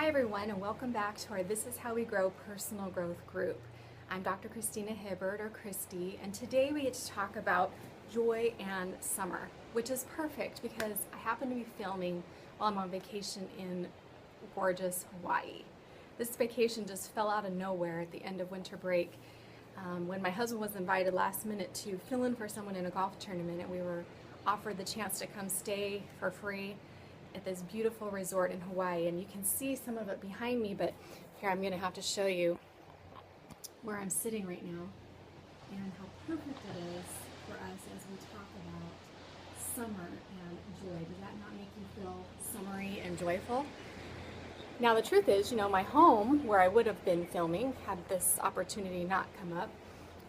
Hi everyone, and welcome back to our This Is How We Grow personal growth group. I'm Dr. Christina Hibbert, or Christy, and today we get to talk about joy and summer, which is perfect because I happen to be filming while I'm on vacation in gorgeous Hawaii. This vacation just fell out of nowhere at the end of winter break when my husband was invited last minute to fill in for someone in a golf tournament, and we were offered the chance to come stay for free at this beautiful resort in Hawaii. And you can see some of it behind me, but here I'm going to have to show you where I'm sitting right now and how perfect it is for us as we talk about summer and joy. Does that not make you feel summery and joyful? Now the truth is, my home where I would have been filming had this opportunity not come up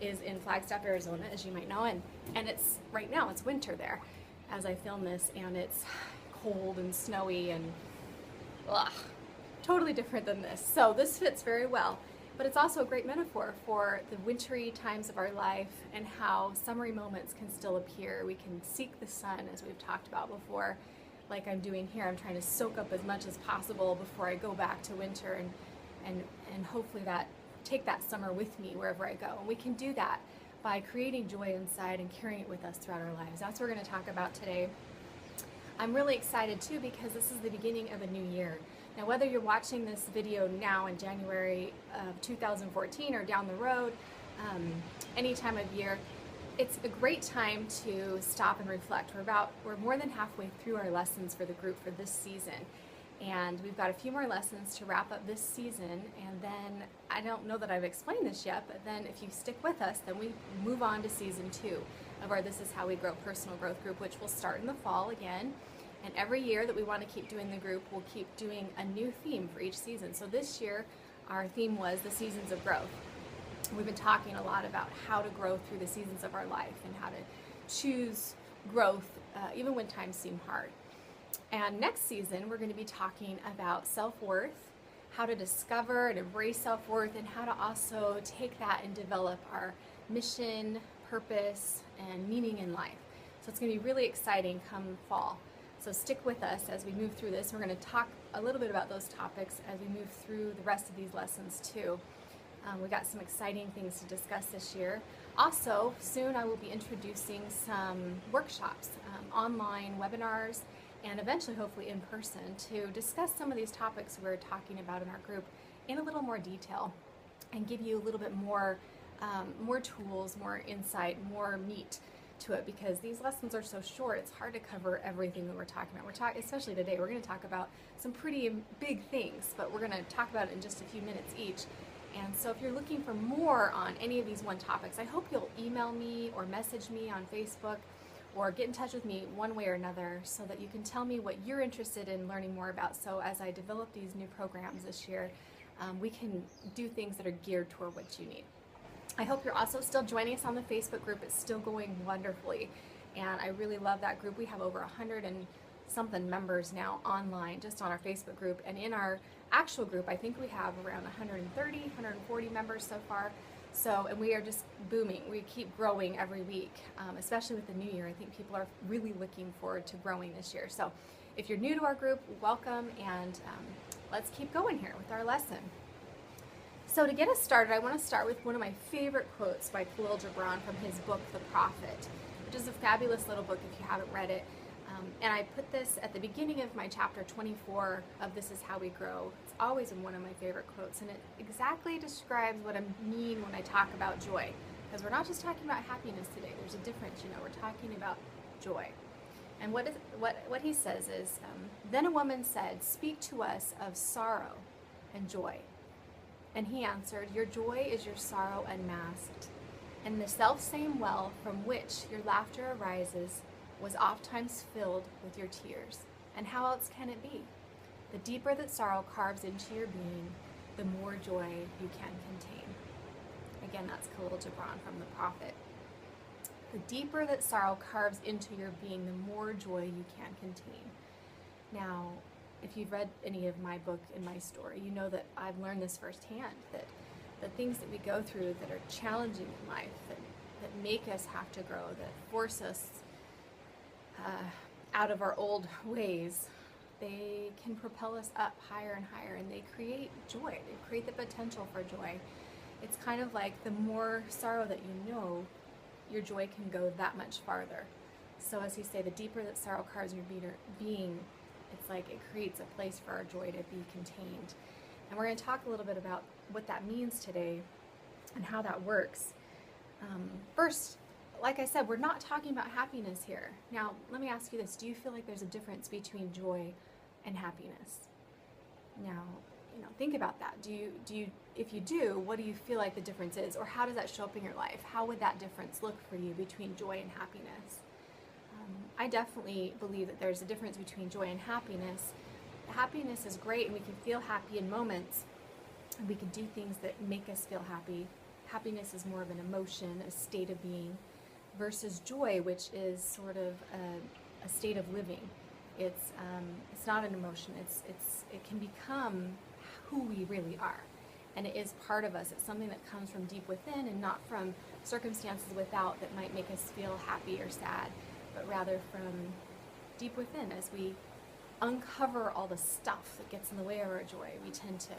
is in Flagstaff, Arizona, as you might know, and it's right now it's winter there as I film this, and it's cold and snowy and totally different than this. So this fits very well, but it's also a great metaphor for the wintry times of our life and how summery moments can still appear. We can seek the sun, as we've talked about before, like I'm doing here. I'm trying to soak up as much as possible before I go back to winter and hopefully take that summer with me wherever I go. And we can do that by creating joy inside and carrying it with us throughout our lives. That's what we're going to talk about today. I'm really excited too because this is the beginning of a new year. Now, whether you're watching this video now in January of 2014 or down the road, any time of year, it's a great time to stop and reflect. We're more than halfway through our lessons for the group for this season. And we've got a few more lessons to wrap up this season, and then I don't know that I've explained this yet, but then if you stick with us, then we move on to season 2 of our This Is How We Grow personal growth group, which will start in the fall again. And every year that we want to keep doing the group, we'll keep doing a new theme for each season. So this year, our theme was the seasons of growth. We've been talking a lot about how to grow through the seasons of our life and how to choose growth even when times seem hard. And next season, we're going to be talking about self-worth, how to discover and embrace self-worth, and how to also take that and develop our mission, purpose, and meaning in life. So it's going to be really exciting come fall. So stick with us as we move through this. We're going to talk a little bit about those topics as we move through the rest of these lessons too. We got some exciting things to discuss this year. Also, soon I will be introducing some workshops, online webinars, and eventually hopefully in person to discuss some of these topics we're talking about in our group in a little more detail and give you a little bit more tools, more insight, more meat to it, because these lessons are so short, it's hard to cover everything that we're talking about. Especially today, we're going to talk about some pretty big things, but we're going to talk about it in just a few minutes each. And so if you're looking for more on any of these one topics, I hope you'll email me or message me on Facebook or get in touch with me one way or another so that you can tell me what you're interested in learning more about. So as I develop these new programs this year, we can do things that are geared toward what you need. I hope you're also still joining us on the Facebook group. It's still going wonderfully, and I really love that group. We have over 100 and something members now online just on our Facebook group, and in our actual group I think we have around 130, 140 members so far. So, and we are just booming. We keep growing every week, especially with the new year. I think people are really looking forward to growing this year. So if you're new to our group, welcome, and let's keep going here with our lesson. So to get us started, I want to start with one of my favorite quotes by Khalil Gibran from his book, The Prophet, which is a fabulous little book if you haven't read it. And I put this at the beginning of my chapter 24 of This Is How We Grow. It's always been one of my favorite quotes, and it exactly describes what I mean when I talk about joy. Because we're not just talking about happiness today. There's a difference, we're talking about joy. And what he says is, then a woman said, "Speak to us of sorrow and joy." And he answered, "Your joy is your sorrow unmasked, and the self-same well from which your laughter arises was ofttimes filled with your tears. And how else can it be? The deeper that sorrow carves into your being, the more joy you can contain." Again, that's Khalil Gibran from The Prophet. The deeper that sorrow carves into your being, the more joy you can contain. Now, if you've read any of my book and my story, you know that I've learned this firsthand, that the things that we go through that are challenging in life, that make us have to grow, that force us out of our old ways, they can propel us up higher and higher, and they create joy. They create the potential for joy. It's kind of like the more sorrow that you know, your joy can go that much farther. So as you say, the deeper that sorrow carves your being, it's like it creates a place for our joy to be contained. And we're going to talk a little bit about what that means today and how that works. First, like I said, we're not talking about happiness here. Now, let me ask you this. Do you feel like there's a difference between joy and happiness? Now, think about that. If you do, what do you feel like the difference is? Or how does that show up in your life? How would that difference look for you between joy and happiness? I definitely believe that there's a difference between joy and happiness. Happiness is great, and we can feel happy in moments, and we can do things that make us feel happy. Happiness is more of an emotion, a state of being, versus joy, which is sort of a state of living. It's not an emotion. It can become who we really are, and it is part of us. It's something that comes from deep within, and not from circumstances without that might make us feel happy or sad, but rather from deep within. As we uncover all the stuff that gets in the way of our joy, we tend to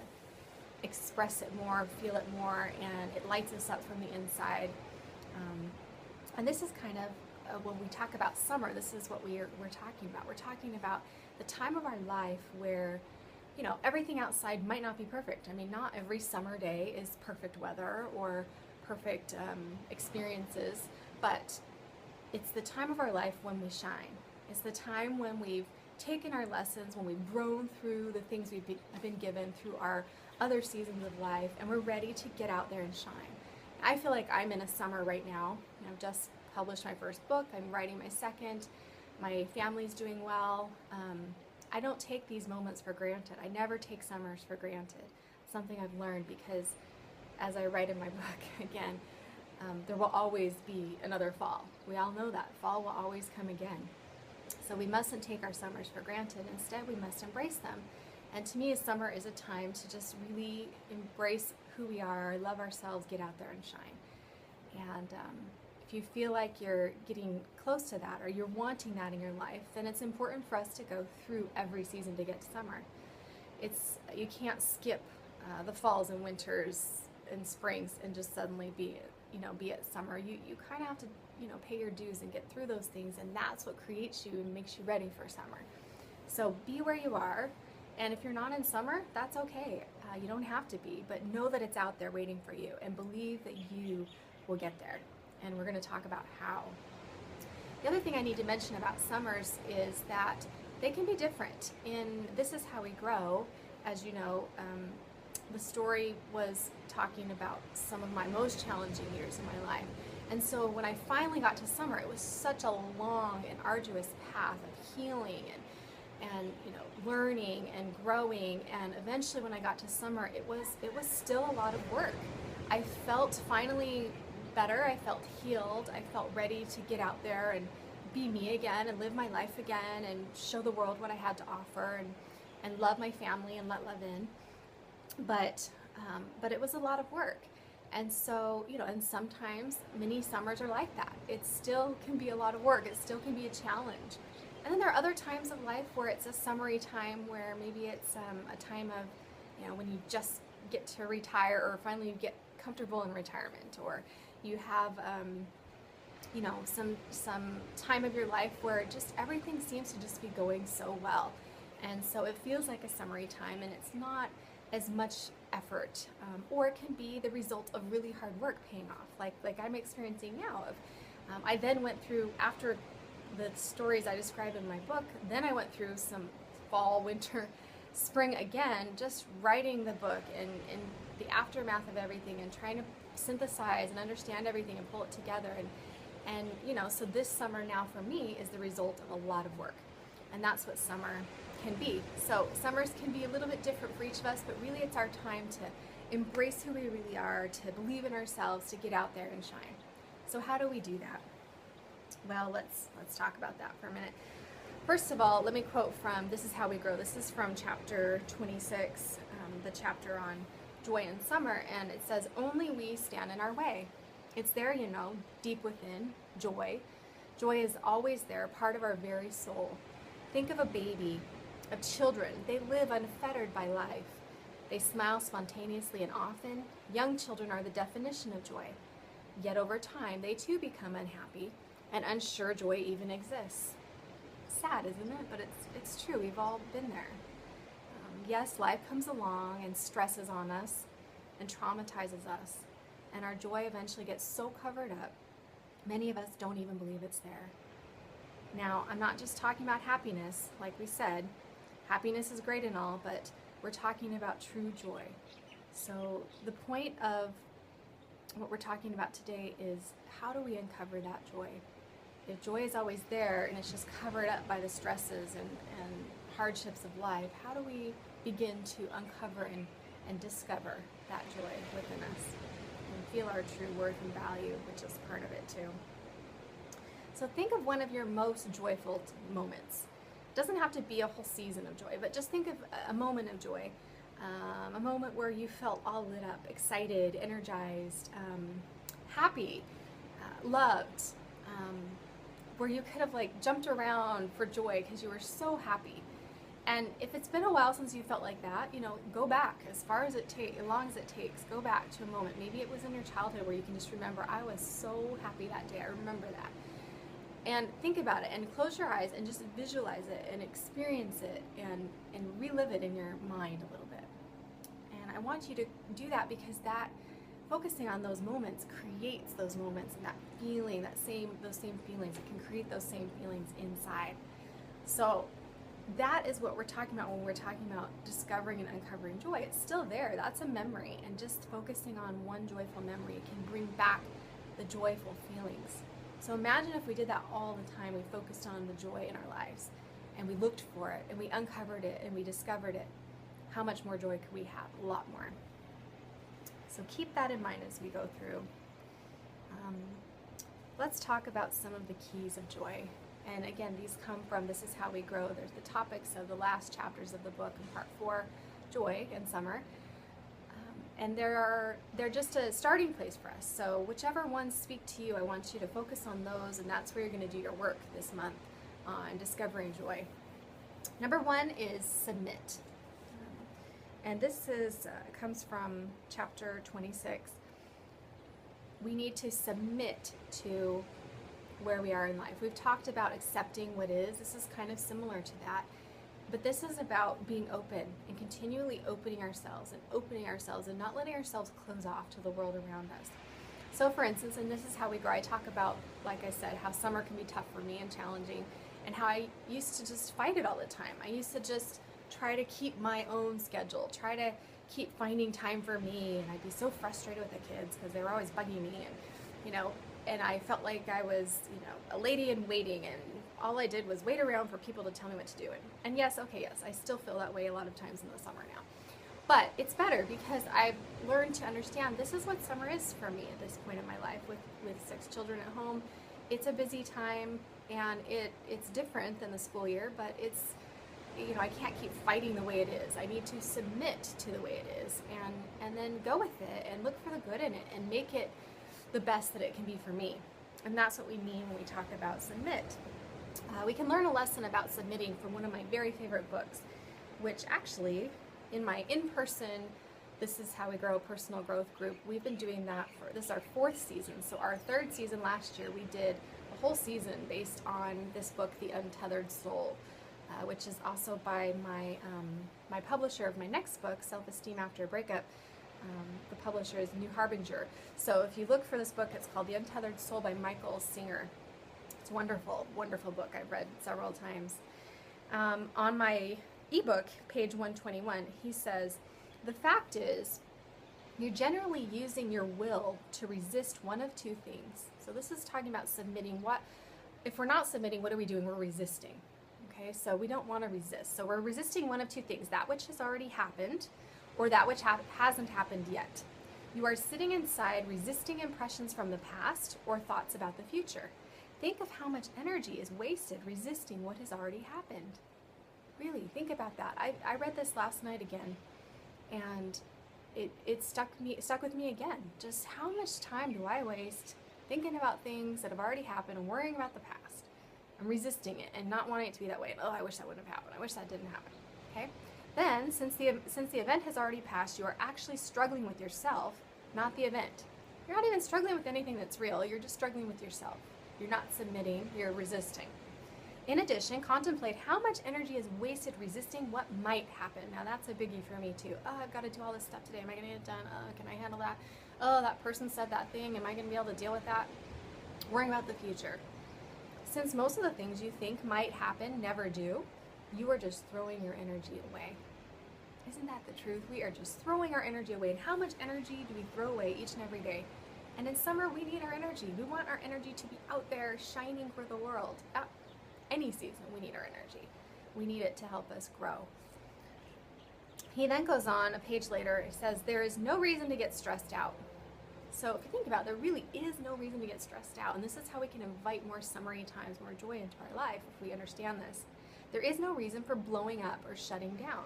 express it more, feel it more, and it lights us up from the inside. And this is kind of when we talk about summer, this is what we're talking about. We're talking about the time of our life where, everything outside might not be perfect. I mean, not every summer day is perfect weather or perfect experiences, but it's the time of our life when we shine. It's the time when we've taken our lessons, when we've grown through the things we've been given through our other seasons of life, and we're ready to get out there and shine. I feel like I'm in a summer right now. I've just published my first book. I'm writing my second. My family's doing well. I don't take these moments for granted. I never take summers for granted. Something I've learned, because as I write in my book, again, there will always be another fall. We all know that. Fall will always come again. So we mustn't take our summers for granted. Instead, we must embrace them. And to me, summer is a time to just really embrace who we are, love ourselves, get out there and shine. And if you feel like you're getting close to that, or you're wanting that in your life, then it's important for us to go through every season to get to summer. You can't skip the falls and winters and springs and just suddenly be at summer. You kind of have to pay your dues and get through those things, and that's what creates you and makes you ready for summer. So be where you are, and if you're not in summer, that's okay. You don't have to be, but know that it's out there waiting for you, and believe that you will get there. And we're going to talk about how. The other thing I need to mention about summers is that they can be different. This Is How We Grow, as you know, the story was talking about some of my most challenging years in my life. And so when I finally got to summer, it was such a long and arduous path of healing and learning and growing. And eventually when I got to summer, it was still a lot of work. I felt finally better. I felt healed. I felt ready to get out there and be me again and live my life again and show the world what I had to offer and love my family and let love in. But it was a lot of work. And so, and sometimes many summers are like that. It still can be a lot of work. It still can be a challenge. And then there are other times of life where it's a summery time, where maybe it's a time of, when you just get to retire, or finally you get comfortable in retirement, or you have, some time of your life where just everything seems to just be going so well. And so it feels like a summery time, and it's not as much effort, or it can be the result of really hard work paying off, like I'm experiencing now. I then went through, after the stories I described in my book, then I went through some fall, winter, spring again, just writing the book and the aftermath of everything, and trying to synthesize and understand everything and pull it together. And so this summer now for me is the result of a lot of work, and that's what summer can be. So summers can be a little bit different for each of us, but really it's our time to embrace who we really are, to believe in ourselves, to get out there and shine. So how do we do that? Well, let's talk about that for a minute. First of all, let me quote from This Is How We Grow. This is from chapter 26, the chapter on joy in summer, and it says, "Only we stand in our way." It's there, deep within, joy. Joy is always there, part of our very soul. Think of a baby of children. They live unfettered by life. They smile spontaneously and often. Young children are the definition of joy. Yet over time, they too become unhappy and unsure joy even exists. Sad, isn't it? But it's true. We've all been there. Yes, life comes along and stresses on us and traumatizes us. And our joy eventually gets so covered up, many of us don't even believe it's there. Now, I'm not just talking about happiness, like we said. Happiness is great and all, but we're talking about true joy. So the point of what we're talking about today is, how do we uncover that joy? If joy is always there and it's just covered up by the stresses and hardships of life, how do we begin to uncover and discover that joy within us and feel our true worth and value, which is part of it too? So think of one of your most joyful moments. It doesn't have to be a whole season of joy, but just think of a moment of joy. A moment where you felt all lit up, excited, energized, happy, loved, where you could have like jumped around for joy because you were so happy. And if it's been a while since you felt like that, go back as long as it takes. Go back to a moment. Maybe it was in your childhood where you can just remember, I was so happy that day. I remember that. And think about it and close your eyes and just visualize it and experience it and relive it in your mind a little bit. And I want you to do that because focusing on those moments creates those moments and that feeling, those same feelings. It can create those same feelings inside. So that is what we're talking about when we're talking about discovering and uncovering joy. It's still there. That's a memory. And just focusing on one joyful memory can bring back the joyful feelings. So imagine if we did that all the time. We focused on the joy in our lives and we looked for it and we uncovered it and we discovered it. How much more joy could we have? A lot more. So keep that in mind as we go through. Let's talk about some of the keys of joy. And again, this is how we grow. There's the topics of the last chapters of the book in part 4, joy and summer. And they're just a starting place for us. So whichever ones speak to you, I want you to focus on those, and that's where you're going to do your work this month on discovering joy. Number 1 is submit. And this comes from chapter 26. We need to submit to where we are in life. We've talked about accepting what is. This is kind of similar to that. But this is about being open and continually opening ourselves and not letting ourselves close off to the world around us. So for instance, and this is how we grow, I talk about, like I said, how summer can be tough for me and challenging, and how I used to just fight it all the time. I used to just try to keep my own schedule, try to keep finding time for me, and I'd be so frustrated with the kids because they were always bugging me, and I felt like I was, a lady in waiting, and all I did was wait around for people to tell me what to do. And yes, I still feel that way a lot of times in the summer now. But it's better because I've learned to understand this is what summer is for me at this point in my life with 6 children at home. It's a busy time, and it's different than the school year, but it's, I can't keep fighting the way it is. I need to submit to the way it is and then go with it and look for the good in it and make it the best that it can be for me. And that's what we mean when we talk about submit. We can learn a lesson about submitting from one of my very favorite books, which actually, in my in-person This Is How We Grow personal growth group, we've been doing that this is our 4th season. So our 3rd season last year, we did a whole season based on this book, The Untethered Soul, which is also by my publisher of my next book, Self-Esteem After a Breakup. The publisher is New Harbinger. So if you look for this book, it's called The Untethered Soul by Michael Singer. It's a wonderful, wonderful book I've read several times. On my ebook, page 121, he says, the fact is, you're generally using your will to resist one of 2 things. So this is talking about submitting. If we're not submitting, what are we doing? We're resisting. Okay, so we don't want to resist. So we're resisting one of 2 things, that which has already happened or that which hasn't happened yet. You are sitting inside resisting impressions from the past or thoughts about the future. Think of how much energy is wasted resisting what has already happened. Really, think about that. I read this last night again, and it stuck with me again. Just how much time do I waste thinking about things that have already happened and worrying about the past and resisting it and not wanting it to be that way? And, oh, I wish that wouldn't have happened. I wish that didn't happen. Okay? Then, since the event has already passed, you are actually struggling with yourself, not the event. You're not even struggling with anything that's real. You're just struggling with yourself. You're not submitting, you're resisting. In addition, contemplate how much energy is wasted resisting what might happen. Now that's a biggie for me too. Oh, I've got to do all this stuff today. Am I going to get it done? Can I handle that? Oh, that person said that thing. Am I going to be able to deal with that? Worrying about the future. Since most of the things you think might happen never do, you are just throwing your energy away. Isn't that the truth? We are just throwing our energy away. And how much energy do we throw away each and every day? And in summer, we need our energy. We want our energy to be out there shining for the world. Any season, we need our energy. We need it to help us grow. He then goes on, a page later, it says, there is no reason to get stressed out. So if you think about it, there really is no reason to get stressed out. And this is how we can invite more summery times, more joy into our life if we understand this. There is no reason for blowing up or shutting down.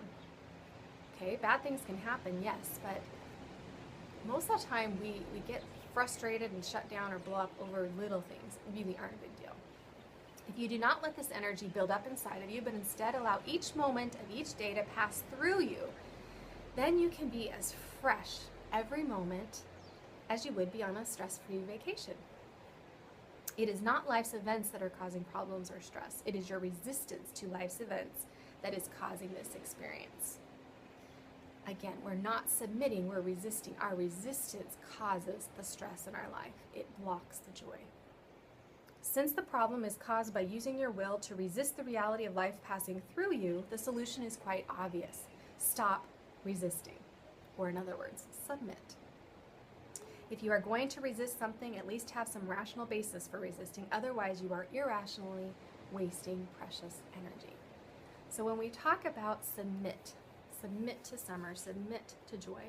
Okay, bad things can happen, yes, but most of the time we get frustrated and shut down or blow up over little things. It really aren't a big deal. If you do not let this energy build up inside of you, but instead allow each moment of each day to pass through you, then you can be as fresh every moment as you would be on a stress-free vacation. It is not life's events that are causing problems or stress. It is your resistance to life's events that is causing this experience. Again, we're not submitting, we're resisting. Our resistance causes the stress in our life. It blocks the joy. Since the problem is caused by using your will to resist the reality of life passing through you, the solution is quite obvious. Stop resisting. Or in other words, submit. If you are going to resist something, at least have some rational basis for resisting. Otherwise, you are irrationally wasting precious energy. So when we talk about submit to summer, submit to joy,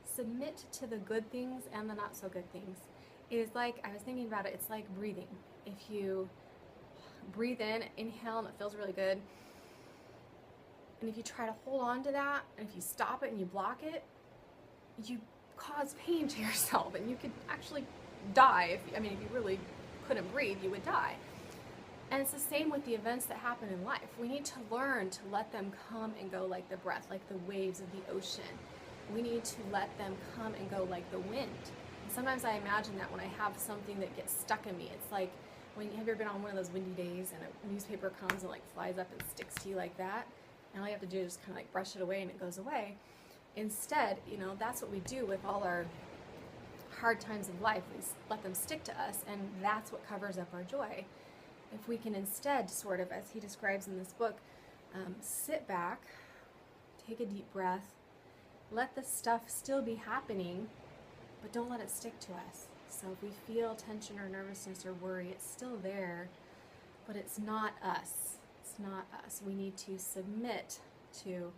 submit to the good things and the not so good things. It is like, I was thinking about it, it's like breathing. If you breathe in, inhale, and it feels really good, and if you try to hold on to that, and if you stop it and you block it, you cause pain to yourself, and you could actually die. If you really couldn't breathe, you would die. And it's the same with the events that happen in life. We need to learn to let them come and go like the breath, like the waves of the ocean. We need to let them come and go like the wind. And sometimes I imagine that when I have something that gets stuck in me, it's like, have you ever been on one of those windy days and a newspaper comes and like flies up and sticks to you like that? And all you have to do is just kind of like brush it away and it goes away. Instead, that's what we do with all our hard times of life. We let them stick to us, and that's what covers up our joy. If we can instead, sort of, as he describes in this book, sit back, take a deep breath, let the stuff still be happening, but don't let it stick to us. So if we feel tension or nervousness or worry, it's still there, but it's not us. It's not us. We need to submit to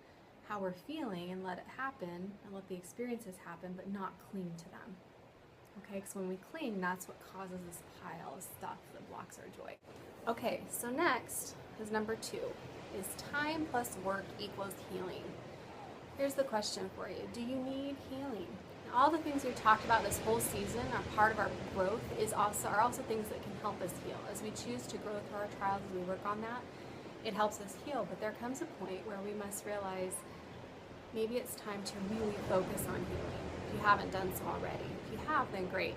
how we're feeling and let it happen and let the experiences happen, but not cling to them. Okay, because when we cling, that's what causes this pile of stuff that blocks our joy. Okay, so next is number 2, is time plus work equals healing. Here's the question for you. Do you need healing? Now, all the things we've talked about this whole season are part of our growth, are also things that can help us heal. As we choose to grow through our trials, as we work on that, it helps us heal. But there comes a point where we must realize maybe it's time to really focus on healing, if you haven't done so already. If you have, then great.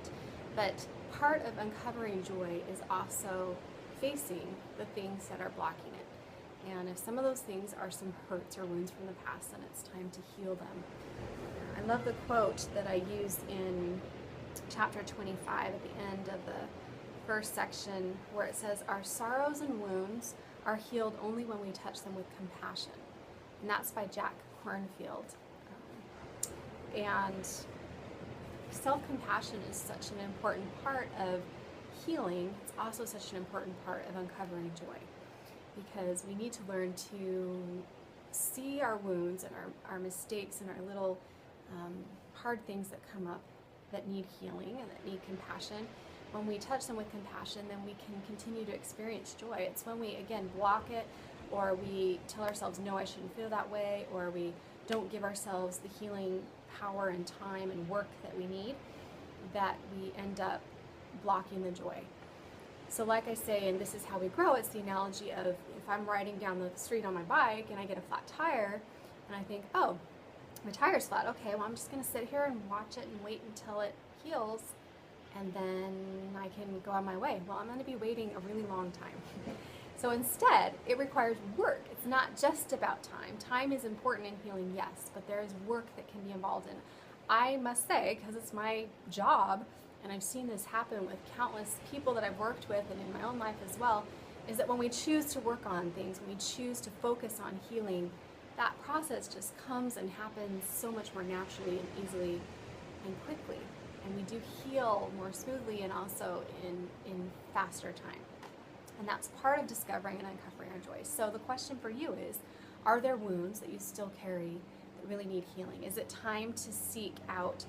But part of uncovering joy is also facing the things that are blocking it. And if some of those things are some hurts or wounds from the past, then it's time to heal them. I love the quote that I used in chapter 25 at the end of the first section, where it says, our sorrows and wounds are healed only when we touch them with compassion. And that's by Jack Kornfield. And self-compassion is such an important part of healing. It's also such an important part of uncovering joy, because we need to learn to see our wounds and our mistakes and our little hard things that come up that need healing and that need compassion. When we touch them with compassion, then we can continue to experience joy. It's when we, again, block it, or we tell ourselves, no, I shouldn't feel that way, or we don't give ourselves the healing power and time and work that we need, that we end up blocking the joy. So like I say, and this is how we grow, it's the analogy of if I'm riding down the street on my bike and I get a flat tire and I think, oh, my tire's flat. Okay, well, I'm just going to sit here and watch it and wait until it heals and then I can go on my way. Well, I'm going to be waiting a really long time. So instead, it requires work. It's not just about time. Time is important in healing, yes, but there is work that can be involved in. I must say, because it's my job, and I've seen this happen with countless people that I've worked with and in my own life as well, is that when we choose to work on things, when we choose to focus on healing, that process just comes and happens so much more naturally and easily and quickly. And we do heal more smoothly and also in faster time. And that's part of discovering and uncovering our joy. So the question for you is, are there wounds that you still carry that really need healing? Is it time to seek out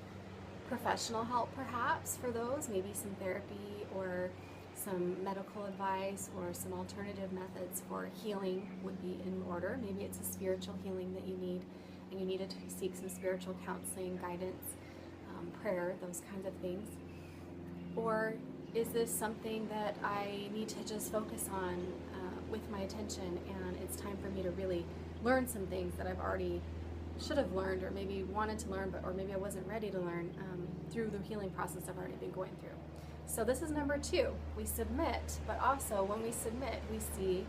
professional help perhaps for those? Maybe some therapy or some medical advice or some alternative methods for healing would be in order. Maybe it's a spiritual healing that you need and you need to seek some spiritual counseling, guidance, prayer, those kinds of things. Or is this something that I need to just focus on with my attention, and it's time for me to really learn some things that I've already should have learned or maybe wanted to learn, or maybe I wasn't ready to learn through the healing process I've already been going through. So this is number 2. We submit, but also when we submit, we see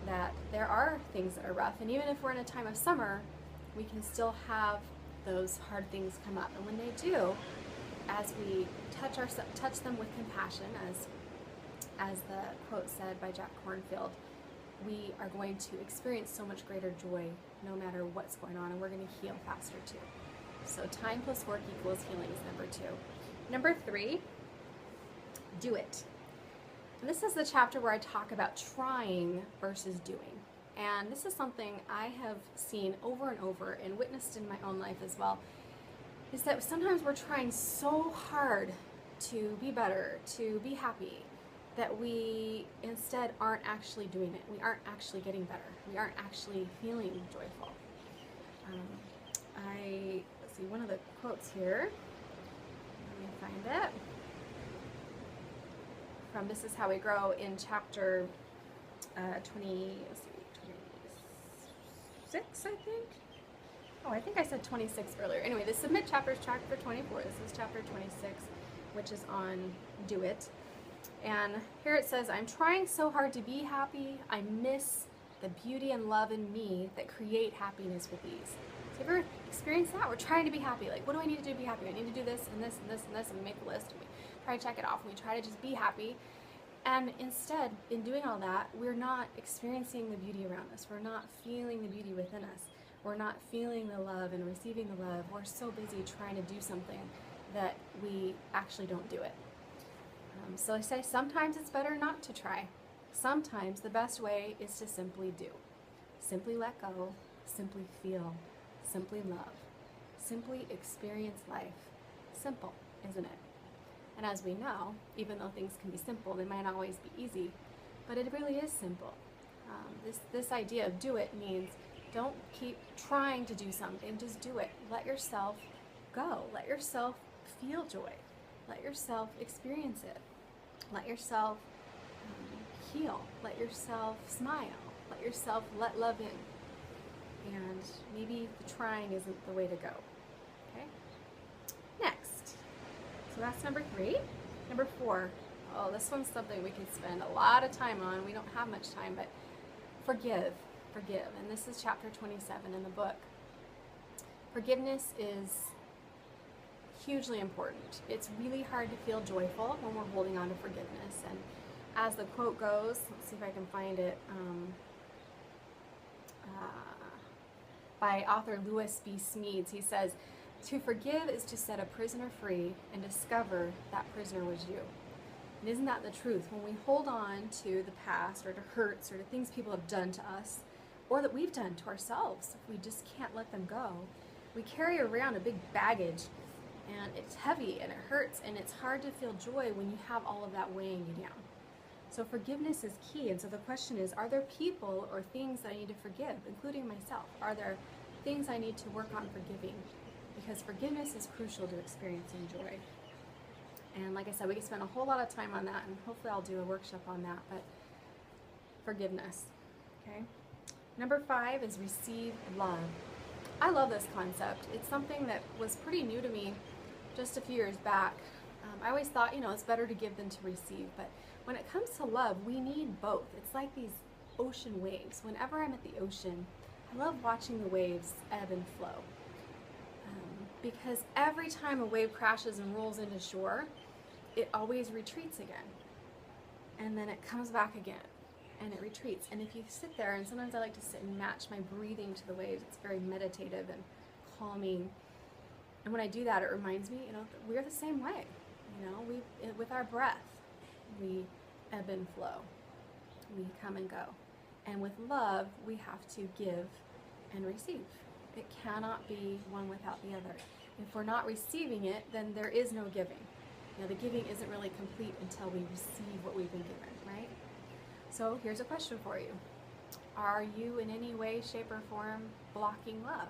that there are things that are rough, and even if we're in a time of summer, we can still have those hard things come up. And when they do, as we touch them with compassion, as the quote said by Jack Kornfield, we are going to experience so much greater joy no matter what's going on, and we're going to heal faster too. So time plus work equals healing is number 2. Number 3, do it. And this is the chapter where I talk about trying versus doing. And this is something I have seen over and over and witnessed in my own life as well, is that sometimes we're trying so hard to be better, to be happy, that we instead aren't actually doing it. We aren't actually getting better. We aren't actually feeling joyful. Let's see, one of the quotes here, let me find it, from This Is How We Grow in chapter 26, I think. Oh, I think I said 26 earlier. Anyway, the submit chapter is chapter 24. This is chapter 26, which is on do it. And here it says, I'm trying so hard to be happy, I miss the beauty and love in me that create happiness with ease. So have you ever experienced that? We're trying to be happy. Like, what do I need to do to be happy? I need to do this and this and this and this, and we make a list and we try to check it off and we try to just be happy. And instead, in doing all that, we're not experiencing the beauty around us. We're not feeling the beauty within us. We're not feeling the love and receiving the love. We're so busy trying to do something that we actually don't do it. So I say sometimes it's better not to try. Sometimes the best way is to simply do. Simply let go, simply feel, simply love, simply experience life. Simple, isn't it? And as we know, even though things can be simple, they might not always be easy, but it really is simple. This idea of do it means don't keep trying to do something, just do it. Let yourself go. Let yourself feel joy. Let yourself experience it. Let yourself heal. Let yourself smile. Let yourself let love in. And maybe the trying isn't the way to go. Okay? Next. So that's number 3. Number 4. Oh, this one's something we can spend a lot of time on. We don't have much time, but forgive. Forgive. And this is chapter 27 in the book. Forgiveness is hugely important. It's really hard to feel joyful when we're holding on to forgiveness. And as the quote goes, let's see if I can find it, by author Lewis B. Smedes, he says, to forgive is to set a prisoner free and discover that prisoner was you. And isn't that the truth? When we hold on to the past or to hurts or to things people have done to us or that we've done to ourselves, if we just can't let them go, we carry around a big baggage, and it's heavy and it hurts, and it's hard to feel joy when you have all of that weighing you down. So forgiveness is key. And so the question is, are there people or things that I need to forgive, including myself? Are there things I need to work on forgiving? Because forgiveness is crucial to experiencing joy. And like I said, we could spend a whole lot of time on that, and hopefully I'll do a workshop on that, but forgiveness, okay? Number 5 is receive love. I love this concept. It's something that was pretty new to me just a few years back. I always thought, it's better to give than to receive, but when it comes to love, we need both. It's like these ocean waves. Whenever I'm at the ocean, I love watching the waves ebb and flow. Because every time a wave crashes and rolls into shore, it always retreats again. And then it comes back again, and it retreats. And if you sit there, and sometimes I like to sit and match my breathing to the waves, it's very meditative and calming. And when I do that, it reminds me, that we're the same way. With our breath, we ebb and flow. We come and go. And with love, we have to give and receive. It cannot be one without the other. If we're not receiving it, then there is no giving. The giving isn't really complete until we receive what we've been given, right? So here's a question for you. Are you in any way, shape, or form blocking love?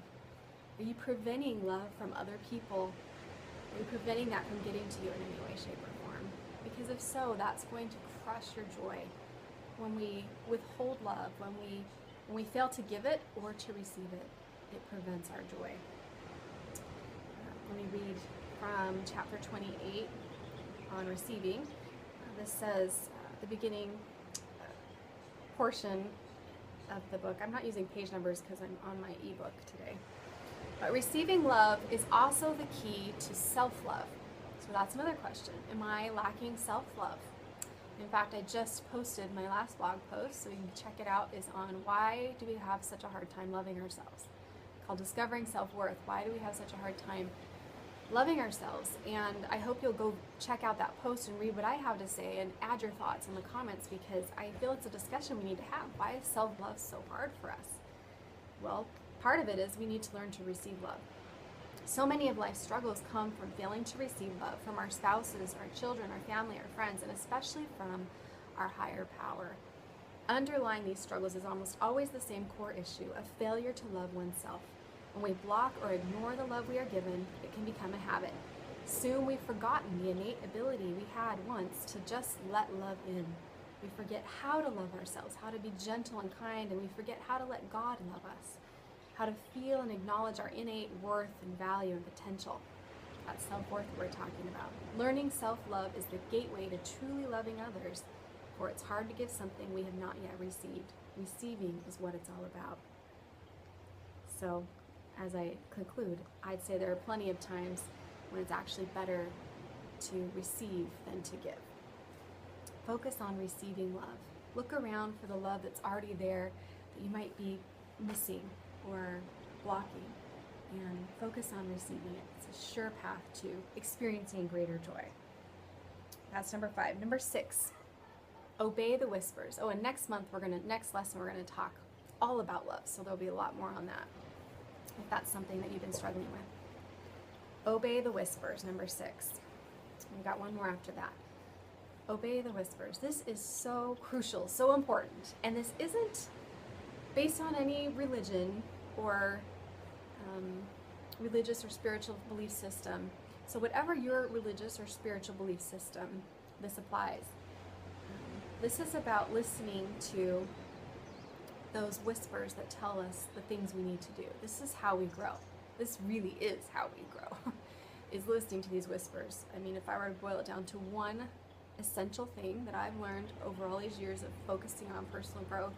Are you preventing love from other people? Are you preventing that from getting to you in any way, shape, or form? Because if so, that's going to crush your joy. When we withhold love, when we fail to give it or to receive it, it prevents our joy. Let me read from chapter 28 on receiving. This says, the beginning portion of the book. I'm not using page numbers because I'm on my ebook today. But receiving love is also the key to self-love. So that's another question. Am I lacking self-love? In fact, I just posted my last blog post, so you can check it out, is on why do we have such a hard time loving ourselves? Called Discovering Self-Worth. Why do we have such a hard time loving ourselves? And I hope you'll go check out that post and read what I have to say and add your thoughts in the comments, because I feel it's a discussion we need to have. Why is self-love so hard for us? Well, part of it is we need to learn to receive love. So many of life's struggles come from failing to receive love from our spouses, our children, our family, our friends, and especially from our higher power. Underlying these struggles is almost always the same core issue of failure to love oneself. When we block or ignore the love we are given, it can become a habit. Soon we've forgotten the innate ability we had once to just let love in. We forget how to love ourselves, how to be gentle and kind, and we forget how to let God love us, how to feel and acknowledge our innate worth and value and potential. That's self-worth we're talking about. Learning self-love is the gateway to truly loving others, for it's hard to give something we have not yet received. Receiving is what it's all about. So, as I conclude, I'd say there are plenty of times when it's actually better to receive than to give. Focus on receiving love. Look around for the love that's already there that you might be missing or blocking, and focus on receiving it. It's a sure path to experiencing greater joy. That's number 5. Number 6, obey the whispers. Oh, and next lesson we're gonna talk all about love, so there'll be a lot more on that, if that's something that you've been struggling with. Obey the whispers, number 6. We've got one more after that. Obey the whispers. This is so crucial, so important, and this isn't based on any religion or religious or spiritual belief system. So whatever your religious or spiritual belief system, this applies. This is about listening to those whispers that tell us the things we need to do. This is how we grow. This really is how we grow, is listening to these whispers. I mean, if I were to boil it down to one essential thing that I've learned over all these years of focusing on personal growth,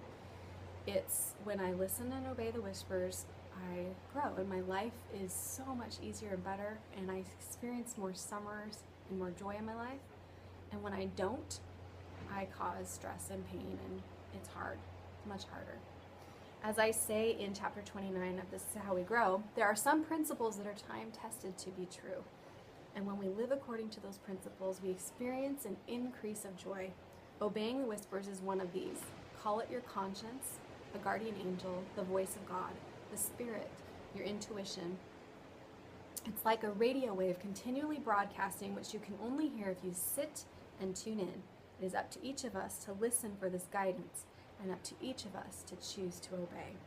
it's when I listen and obey the whispers, I grow, and my life is so much easier and better, and I experience more summers and more joy in my life. And when I don't, I cause stress and pain, and it's hard, much harder. As I say in chapter 29 of This Is How We Grow, there are some principles that are time-tested to be true. And when we live according to those principles, we experience an increase of joy. Obeying the whispers is one of these. Call it your conscience, the guardian angel, the voice of God, the spirit, your intuition. It's like a radio wave continually broadcasting, which you can only hear if you sit and tune in. It is up to each of us to listen for this guidance, and up to each of us to choose to obey.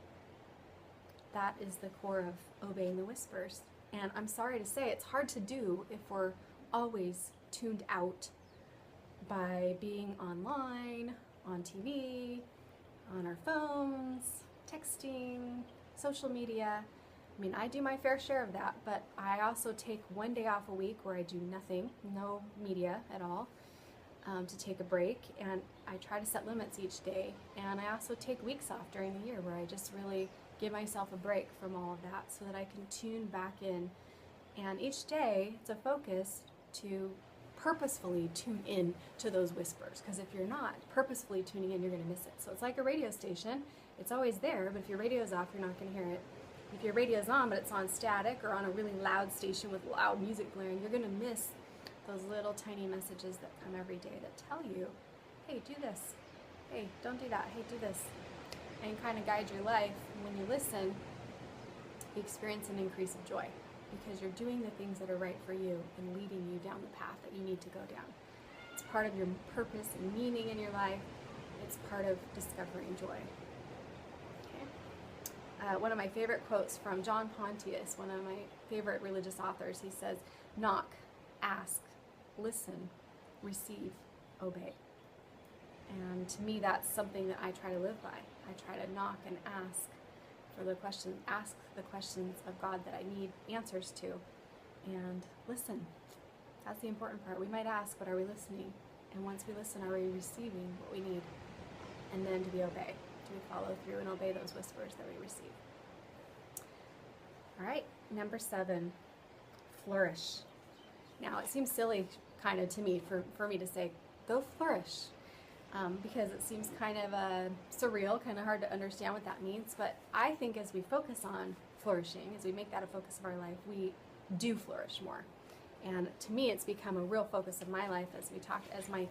That is the core of obeying the whispers. And I'm sorry to say, it's hard to do if we're always tuned out by being online, on TV, on our phones, texting, social media. I mean, I do my fair share of that, but I also take one day off a week where I do nothing, no media at all, to take a break, and I try to set limits each day. And I also take weeks off during the year where I just really give myself a break from all of that so that I can tune back in. And each day, it's a focus to purposefully tune in to those whispers, because if you're not purposefully tuning in, you're going to miss it. So it's like a radio station. It's always there, but if your radio's off, you're not going to hear it. If your radio's on, but it's on static or on a really loud station with loud music blaring, you're going to miss those little tiny messages that come every day that tell you, hey, do this. Hey, don't do that. Hey, do this. And kind of guide your life. And when you listen, you experience an increase of joy because you're doing the things that are right for you and leading you down the path that you need to go down. It's part of your purpose and meaning in your life. It's part of discovering joy. One of my favorite quotes from John Pontius, one of my favorite religious authors, he says, knock, ask, listen, receive, obey. And to me, that's something that I try to live by. I try to knock and ask the questions of God that I need answers to, and listen. That's the important part. We might ask, but are we listening? And once we listen, are we receiving what we need? And then do we obey? Do we follow through and obey those whispers that we receive? All right, number 7, flourish. Now, it seems silly kind of to me for me to say, go flourish, because it seems kind of surreal, kind of hard to understand what that means. But I think as we focus on flourishing, as we make that a focus of our life, we do flourish more. And to me, it's become a real focus of my life as my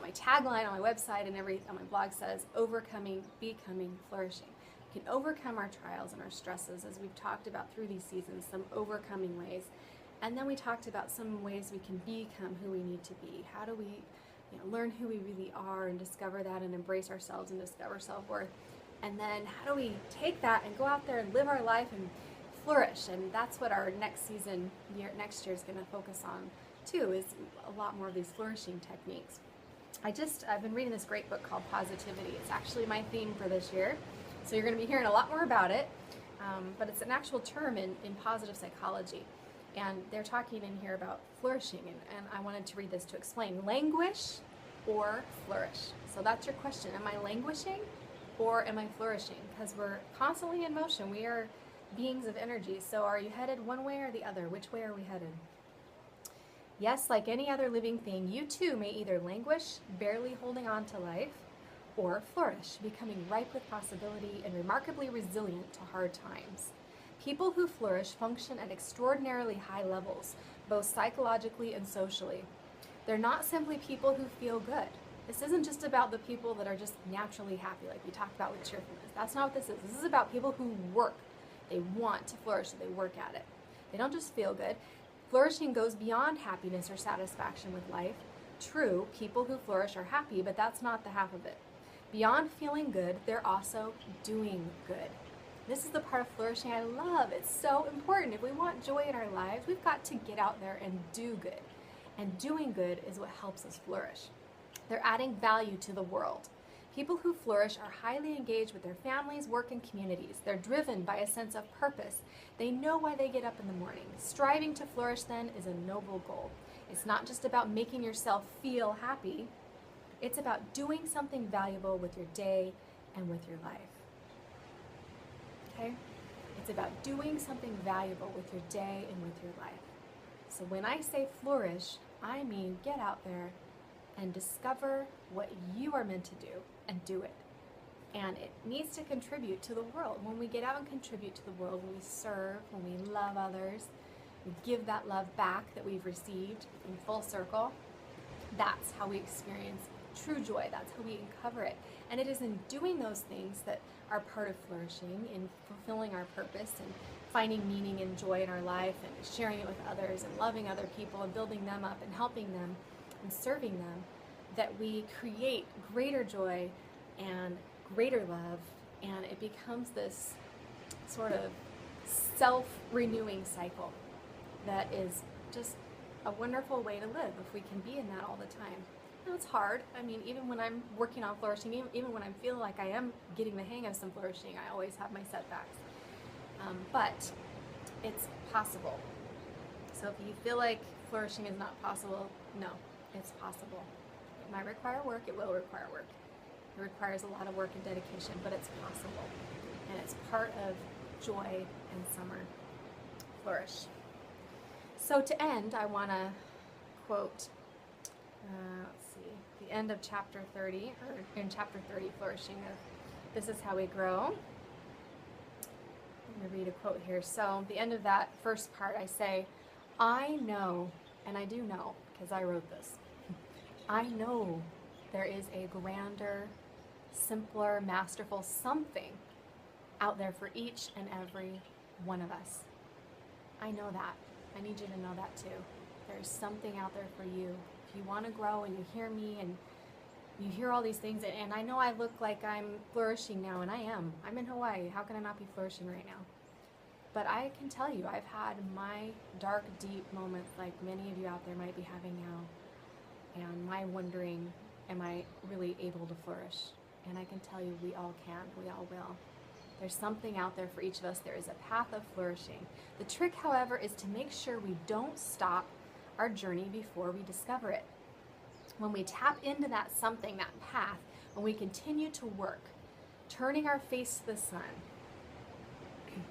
my tagline on my website and on my blog says, overcoming, becoming, flourishing. We can overcome our trials and our stresses, as we've talked about through these seasons, some overcoming ways. And then we talked about some ways we can become who we need to be. How do we learn who we really are and discover that and embrace ourselves and discover self-worth? And then how do we take that and go out there and live our life and flourish? And that's what our next year is going to focus on too, is a lot more of these flourishing techniques. I've been reading this great book called Positivity. It's actually my theme for this year, so you're going to be hearing a lot more about it, but it's an actual term in positive psychology, and they're talking in here about flourishing, and I wanted to read this to explain. Languish or flourish? So that's your question. Am I languishing or am I flourishing? Because we're constantly in motion. We are beings of energy, so are you headed one way or the other? Which way are we headed? Yes, like any other living thing, you too may either languish, barely holding on to life, or flourish, becoming ripe with possibility and remarkably resilient to hard times. People who flourish function at extraordinarily high levels, both psychologically and socially. They're not simply people who feel good. This isn't just about the people that are just naturally happy, like we talked about with cheerfulness. That's not what this is. This is about people who work. They want to flourish, so they work at it. They don't just feel good. Flourishing goes beyond happiness or satisfaction with life. True, people who flourish are happy, but that's not the half of it. Beyond feeling good, they're also doing good. This is the part of flourishing I love. It's so important. If we want joy in our lives, we've got to get out there and do good. And doing good is what helps us flourish. They're adding value to the world. People who flourish are highly engaged with their families, work, and communities. They're driven by a sense of purpose. They know why they get up in the morning. Striving to flourish, then, is a noble goal. It's not just about making yourself feel happy. It's about doing something valuable with your day and with your life. Okay? It's about doing something valuable with your day and with your life. So when I say flourish, I mean get out there and discover what you are meant to do and do it. And it needs to contribute to the world. When we get out and contribute to the world, when we serve, when we love others, we give that love back that we've received in full circle, that's how we experience true joy. That's how we uncover it. And it is in doing those things that are part of flourishing, in fulfilling our purpose and finding meaning and joy in our life and sharing it with others and loving other people and building them up and helping them and serving them, that we create greater joy and greater love, and it becomes this sort of self-renewing cycle that is just a wonderful way to live if we can be in that all the time. And it's hard. I mean, even when I'm working on flourishing, even when I feel like I am getting the hang of some flourishing, I always have my setbacks. But it's possible. So if you feel like flourishing is not possible, no, it's possible. It might require work, it will require work. It requires a lot of work and dedication, but it's possible. And it's part of joy and summer. Flourish. So to end, I want to quote, let's see, the end of chapter 30, or in chapter 30, Flourishing, of This Is How We Grow. I'm going to read a quote here. So the end of that first part, I say, I know, and I do know, because I wrote this, I know there is a grander, simpler, masterful something out there for each and every one of us. I know that. I need you to know that too. There's something out there for you. If you want to grow and you hear me and you hear all these things, and I know I look like I'm flourishing now, and I am. I'm in Hawaii. How can I not be flourishing right now? But I can tell you, I've had my dark, deep moments like many of you out there might be having now, and my wondering, am I really able to flourish? And I can tell you, we all can. We all will. There's something out there for each of us. There is a path of flourishing. The trick, however, is to make sure we don't stop our journey before we discover it. When we tap into that something, that path, when we continue to work, turning our face to the sun,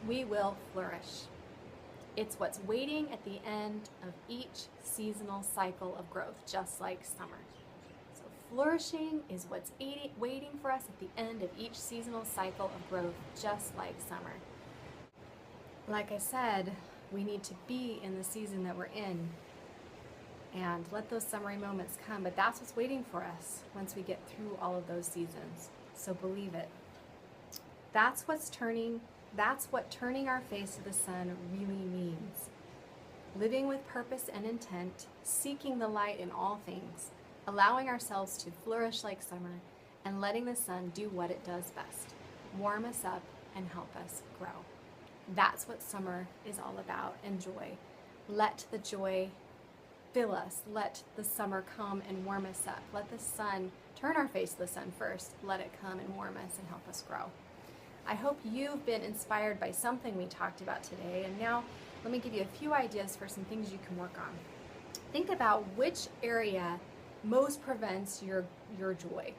we will flourish. It's what's waiting at the end of each seasonal cycle of growth, just like summer. So flourishing is what's waiting for us at the end of each seasonal cycle of growth, just like summer. Like I said, we need to be in the season that we're in and let those summery moments come, but that's what's waiting for us once we get through all of those seasons. So believe it. That's what turning our face to the sun really means. Living with purpose and intent, seeking the light in all things, allowing ourselves to flourish like summer, and letting the sun do what it does best, warm us up and help us grow. That's what summer is all about, and joy. Let the joy fill us. Let the summer come and warm us up. Let the sun, turn our face to the sun first, let it come and warm us and help us grow. I hope you've been inspired by something we talked about today, and now let me give you a few ideas for some things you can work on. Think about which area most prevents your joy.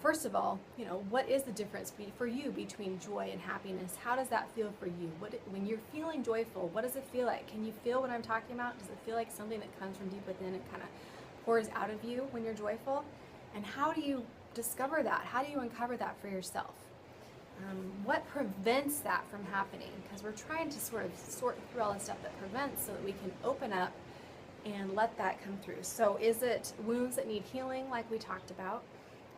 First of all, what is the difference for you between joy and happiness? How does that feel for you? When you're feeling joyful, what does it feel like? Can you feel what I'm talking about? Does it feel like something that comes from deep within and kind of pours out of you when you're joyful? And how do you discover that? How do you uncover that for yourself? What prevents that from happening? Because we're trying to sort of sort through all the stuff that prevents so that we can open up and let that come through. So is it wounds that need healing like we talked about?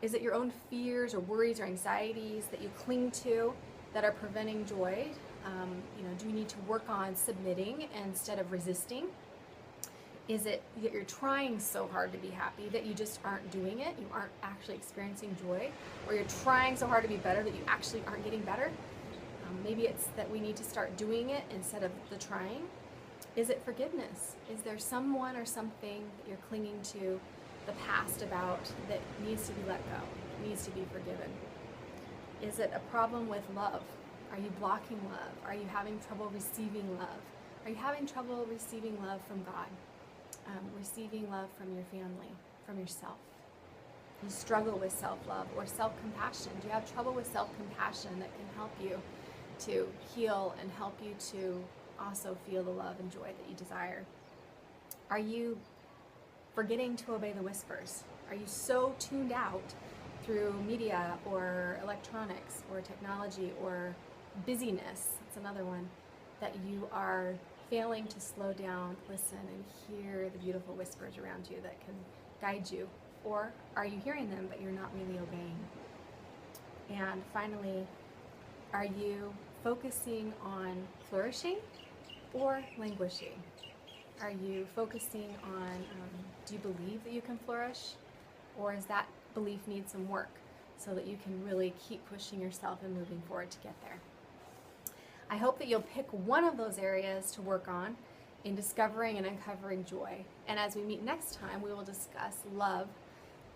Is it your own fears or worries or anxieties that you cling to that are preventing joy? Do you need to work on submitting instead of resisting? Is it that you're trying so hard to be happy that you just aren't doing it? You aren't actually experiencing joy? Or you're trying so hard to be better that you actually aren't getting better? Maybe it's that we need to start doing it instead of the trying. Is it forgiveness? Is there someone or something that you're clinging to the past about that needs to be let go, needs to be forgiven? Is it a problem with love? Are you blocking love? Are you having trouble receiving love? Are you having trouble receiving love from God? Receiving love from your family, from yourself? You struggle with self-love or self-compassion. Do you have trouble with self-compassion that can help you to heal and help you to also feel the love and joy that you desire? Are you forgetting to obey the whispers? Are you so tuned out through media or electronics or technology or busyness, that's another one, that you are failing to slow down, listen, and hear the beautiful whispers around you that can guide you? Or are you hearing them but you're not really obeying? And finally, are you focusing on flourishing or languishing? Are you focusing on, do you believe that you can flourish? Or is that belief need some work so that you can really keep pushing yourself and moving forward to get there? I hope that you'll pick one of those areas to work on in discovering and uncovering joy. And as we meet next time, we will discuss love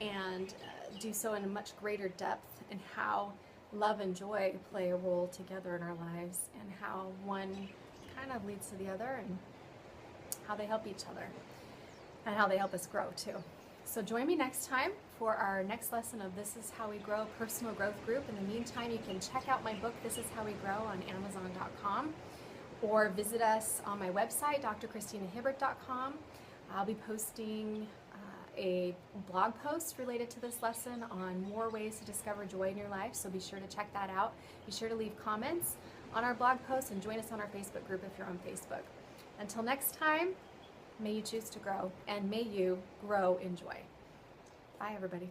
and do so in a much greater depth, and how love and joy play a role together in our lives, and how one kind of leads to the other, and how they help each other, and how they help us grow too. So join me next time for our next lesson of This Is How We Grow Personal Growth Group. In the meantime, you can check out my book, This Is How We Grow, on Amazon.com, or visit us on my website, drchristinahibbert.com. I'll be posting a blog post related to this lesson on more ways to discover joy in your life, so be sure to check that out. Be sure to leave comments on our blog post and join us on our Facebook group if you're on Facebook. Until next time, may you choose to grow, and may you grow in joy. Bye, everybody.